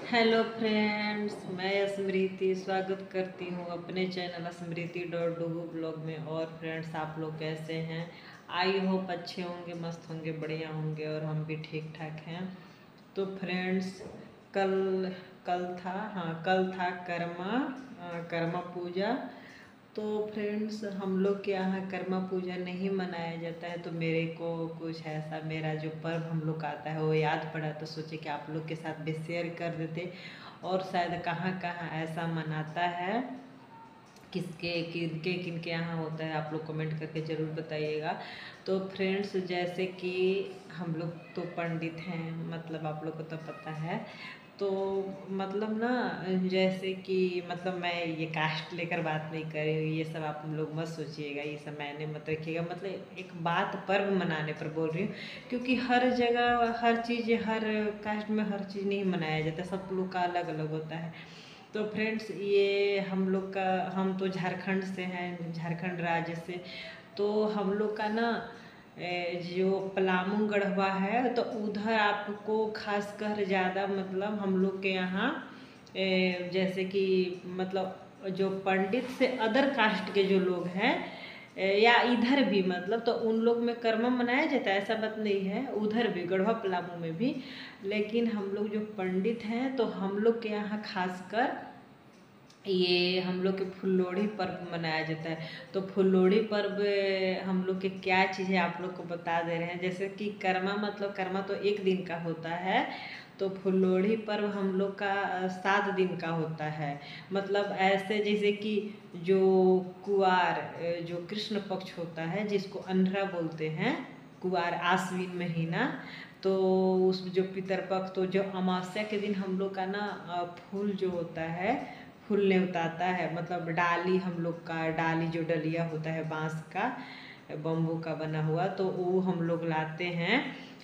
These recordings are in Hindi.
हेलो फ्रेंड्स, मैं स्मृति स्वागत करती हूँ अपने चैनल स्मृति डॉट डूबू ब्लॉग में। और फ्रेंड्स, आप लोग कैसे हैं? आई होप अच्छे होंगे, मस्त होंगे, बढ़िया होंगे और हम भी ठीक ठाक हैं। तो फ्रेंड्स, कल कल था कर्मा पूजा। तो फ्रेंड्स, हम लोग के यहाँ कर्मा पूजा नहीं मनाया जाता है, तो मेरे को कुछ ऐसा मेरा जो पर्व हम लोग का आता है वो याद पड़ा, तो सोचे कि आप लोग के साथ भी शेयर कर देते। और शायद कहाँ कहाँ ऐसा मनाता है, किनके यहाँ होता है, आप लोग कमेंट करके ज़रूर बताइएगा। तो फ्रेंड्स, जैसे कि हम लोग तो पंडित हैं, मतलब आप लोग को तो पता है। तो मतलब ना, जैसे कि मतलब मैं ये कास्ट लेकर बात नहीं कर रही हूँ, ये सब आप लोग मत सोचिएगा, ये सब मैंने मत रखिएगा। मतलब एक बात पर्व मनाने पर बोल रही हूँ, क्योंकि हर जगह हर चीज़, हर कास्ट में हर चीज़ नहीं मनाया जाता, सब लोग का अलग अलग होता है। तो फ्रेंड्स, ये हम लोग का, हम तो झारखंड से हैं, झारखंड राज्य से। तो हम लोग का ना जो पलामू गढ़वा है, तो उधर आपको खासकर ज़्यादा, मतलब हम लोग के यहाँ जैसे कि मतलब जो पंडित से अदर कास्ट के जो लोग हैं, या इधर भी, मतलब तो उन लोग में कर्म मनाया जाता है, ऐसा बात नहीं है, उधर भी गढ़वा पलामू में भी। लेकिन हम लोग जो पंडित हैं, तो हम लोग के यहाँ खासकर ये हम लोग के फुल्लोड़ी पर्व मनाया जाता है। तो फुल्लोड़ी पर्व हम लोग के क्या चीज़ है आप लोग को बता दे रहे हैं। जैसे कि कर्मा, मतलब कर्मा तो एक दिन का होता है, तो फुल्लोड़ी पर्व हम लोग का 7 दिन का होता है। मतलब ऐसे जैसे कि जो कुआर, जो कृष्ण पक्ष होता है, जिसको अंधरा बोलते हैं, कुआर आश्विन महीना। तो उस जो पितरपक्ष, तो जो अमावस्या के दिन हम लोग का ना फूल जो होता है, फूलने उतारता है, मतलब डाली, हम लोग का डाली जो डलिया होता है बांस का, बम्बू का बना हुआ, तो वो हम लोग लाते हैं।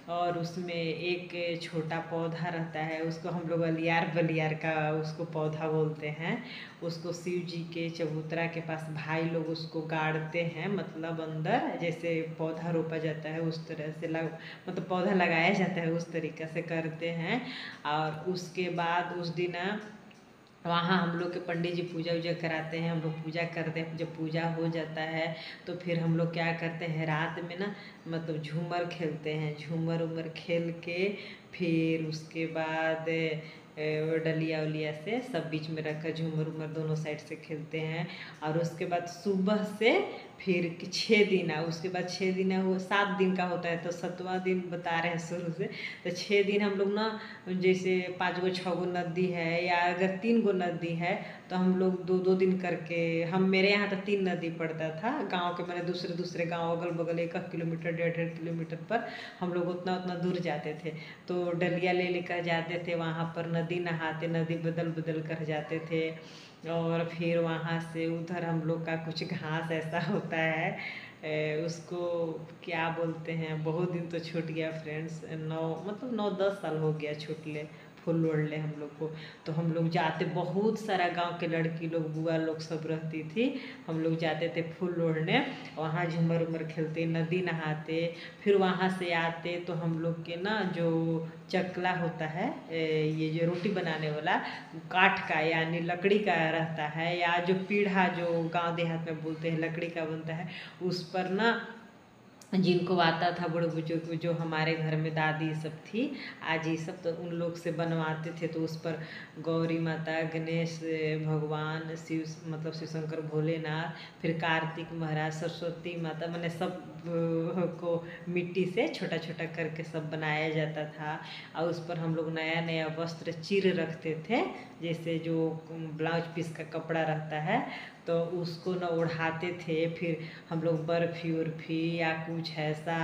और उसमें एक छोटा पौधा रहता है, उसको हम लोग अलियार बलियार का उसको पौधा बोलते हैं। उसको शिव जी के चबूतरा के पास भाई लोग उसको गाड़ते हैं, मतलब अंदर जैसे पौधा रोपा जाता है उस तरह से मतलब पौधा लगाया जाता है उस तरीक़े से करते हैं। और उसके बाद उस दिन वहाँ हम लोग के पंडित जी पूजा वूजा कराते हैं, हम लोग पूजा करते हैं। जब पूजा हो जाता है, तो फिर हम लोग क्या करते हैं, रात में ना मतलब झूमर खेलते हैं, झूमर उमर खेल के फिर उसके बाद डलिया उलिया से सब बीच में रखकर झूमर उमर दोनों साइड से खेलते हैं। और उसके बाद सुबह से फिर 6 दिन है, उसके बाद 6 दिन है, वो 7 दिन का होता है, तो 7वां दिन बता रहे हैं शुरू से। तो 6 दिन हम लोग ना, जैसे 5 गो 6 गो नदी है, या अगर 3 गो नदी है, तो हम लोग 2-2 दिन करके, हम मेरे यहाँ तो 3 नदी पड़ता था गांव के, मैंने दूसरे दूसरे गांव अगल बगल 1-1 किलोमीटर 1.5-1.5 किलोमीटर पर हम लोग उतना उतना दूर जाते थे। तो डलिया ले लेकर जाते थे, वहाँ पर नदी नहाते, नदी बदल बदल कर जाते थे। और फिर वहाँ से उधर हम लोग का कुछ घास ऐसा होता है, उसको क्या बोलते हैं, बहुत दिन तो छूट गया फ्रेंड्स, 9-10 साल हो गया छूट ले, फूल ओढ़ ले हम लोग को। तो हम लोग जाते, बहुत सारा गांव के लड़की लोग, बुआ लोग सब रहती थी, हम लोग जाते थे फूल ओढ़ने, वहाँ झूमर उमर खेलते, नदी नहाते। फिर वहाँ से आते तो हम लोग के ना जो चकला होता है, ये जो रोटी बनाने वाला काठ का यानी लकड़ी का रहता है, या जो पीढ़ा जो गांव देहात में बोलते हैं लकड़ी का बनता है, उस पर ना जिनको आता था बड़े बुजुर्ग, जो हमारे घर में दादी सब थी, आज ये सब, तो उन लोग से बनवाते थे। तो उस पर गौरी माता, गणेश भगवान, शिव मतलब शिव शंकर भोलेनाथ, फिर कार्तिक महाराज, सरस्वती माता, मैंने सब को मिट्टी से छोटा छोटा करके सब बनाया जाता था। और उस पर हम लोग नया नया वस्त्र चिर रखते थे, जैसे जो ब्लाउज पीस का कपड़ा रहता है, तो उसको न ओढ़ाते थे। फिर हम लोग बर्फ़ी उर्फ़ी या कुछ ऐसा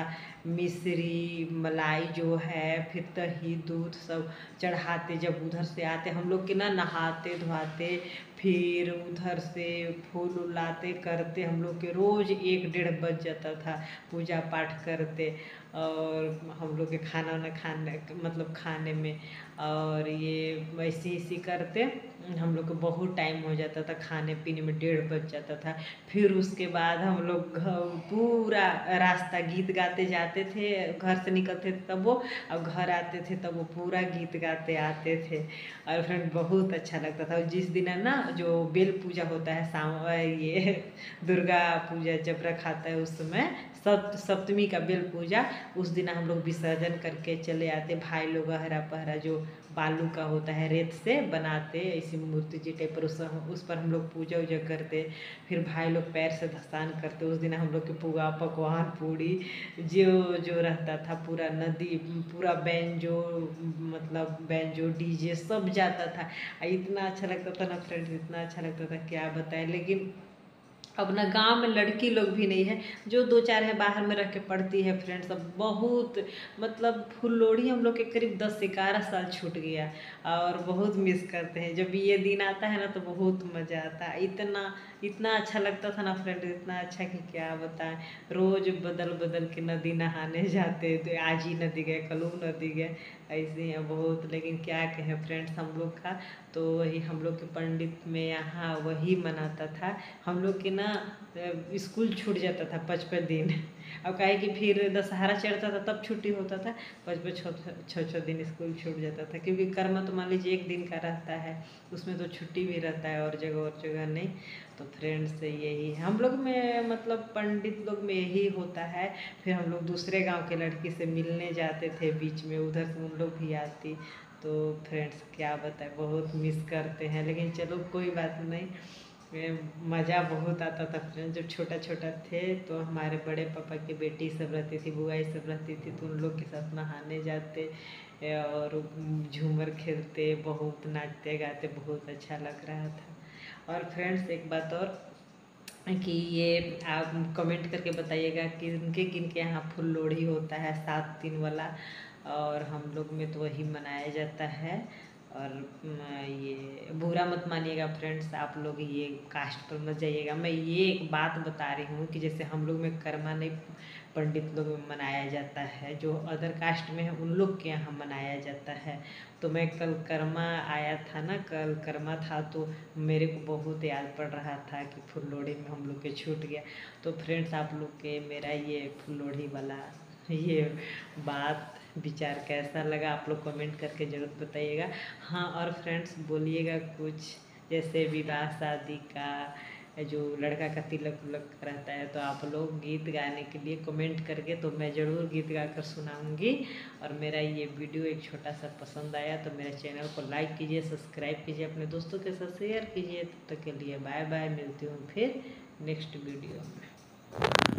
मिश्री मलाई जो है, फिर दही दूध सब चढ़ाते। जब उधर से आते हम लोग के ना नहाते धोआते, फिर उधर से फूल उल लाते करते, हम लोग के रोज़ 1-1.5 बज जाता था पूजा पाठ करते। और हम लोग के खाना वाना खाने, मतलब खाने में, और ये वैसे ऐसे करते हम लोग को बहुत टाइम हो जाता था, खाने पीने में 1:30 बज जाता था। फिर उसके बाद हम लोग पूरा रास्ता गीत गाते जाते थे, घर से निकलते थे तब वो, और घर आते थे तब वो पूरा गीत गाते आते थे। और फ्रेंड बहुत अच्छा लगता था। जिस दिन है ना जो बेल पूजा होता है, ये दुर्गा पूजा जब रखाता है उस समय, सप्तमी का बेल पूजा, उस दिन हम लोग विसर्जन करके चले आते। भाई लोग हरा पहरा जो बालू का होता है, रेत से बनाते ऐसी मूर्ति जी टाइप पर, उस पर हम लोग पूजा वूजा करते। फिर भाई लोग पैर से धसान करते। उस दिन हम लोग के पुआ पकवान पूड़ी जो जो रहता था, पूरा नदी, पूरा बैंजो, मतलब बैंजो डीजे सब जाता था। इतना अच्छा लगता था ना फ्रेंड, इतना अच्छा लगता था क्या बताएं। लेकिन अब ना गांव में लड़की लोग भी नहीं है, जो 2-4 है बाहर में रह के पढ़ती है फ्रेंड्स। अब बहुत मतलब फुल्लोड़ी हम लोग के करीब 10 से 11 साल छूट गया, और बहुत मिस करते हैं। जब ये दिन आता है ना तो बहुत मज़ा आता है। इतना इतना अच्छा लगता था ना फ्रेंड, इतना अच्छा कि क्या बताएं। रोज़ बदल बदल के नदी नहाने जाते, तो आज ही नदी गए, कल वो नदी गए, ऐसे ही बहुत। लेकिन क्या कहें फ्रेंड्स, हम लोग का तो वही हम लोग के पंडित में यहाँ वही मनाता था। हम लोग के ना स्कूल छूट जाता था 5-5 दिन। अब काहे कि फिर दशहरा चढ़ता था तब छुट्टी होता था, 5-5 6-6 दिन स्कूल छूट जाता था। क्योंकि कर्म तो मान लीजिए 1 दिन का रहता है, उसमें तो छुट्टी भी रहता है, और जगह नहीं। तो फ्रेंड्स यही है हम लोग में, मतलब पंडित लोग में यही होता है। फिर हम लोग दूसरे गांव के लड़की से मिलने जाते थे, बीच में उधर से उन लोग भी आती। तो फ्रेंड्स क्या बताएं, बहुत मिस करते हैं। लेकिन चलो कोई बात नहीं, मज़ा बहुत आता था फ्रेंड्स। जब छोटा छोटा थे तो हमारे बड़े पापा की बेटी सब रहती थी, बुआई सब रहती थी, तो उन लोग के साथ नहाने जाते और झूमर खेलते, बहुत नाचते गाते, बहुत अच्छा लग रहा था। और फ्रेंड्स एक बात और कि ये आप कमेंट करके बताइएगा कि किन के यहाँ फुल लोढ़ी होता है 7 दिन वाला, और हम लोग में तो वही मनाया जाता है। और ये बुरा मत मानिएगा फ्रेंड्स, आप लोग ये कास्ट पर मत जाइएगा। मैं ये एक बात बता रही हूँ कि जैसे हम लोग में कर्मा नहीं पंडित लोग में मनाया जाता है, जो अदर कास्ट में है उन लोग के यहाँ मनाया जाता है। तो मैं कल कर्मा आया था ना, कल कर्मा था, तो मेरे को बहुत याद पड़ रहा था कि फुल्लोड़ी में हम लोग के छूट गया। तो फ्रेंड्स आप लोग के मेरा ये फुल्लोड़ी वाला ये बात विचार कैसा लगा, आप लोग कमेंट करके ज़रूर बताइएगा। हाँ, और फ्रेंड्स बोलिएगा कुछ, जैसे विवाह शादी का जो लड़का का तिलक उलक रहता है, तो आप लोग गीत गाने के लिए कमेंट करके, तो मैं ज़रूर गीत गा कर सुनाऊँगी। और मेरा ये वीडियो एक छोटा सा पसंद आया तो मेरे चैनल को लाइक कीजिए, सब्सक्राइब कीजिए, अपने दोस्तों के साथ शेयर कीजिए। तब तक के लिए बाय बाय, मिलती हूँ फिर नेक्स्ट वीडियो में।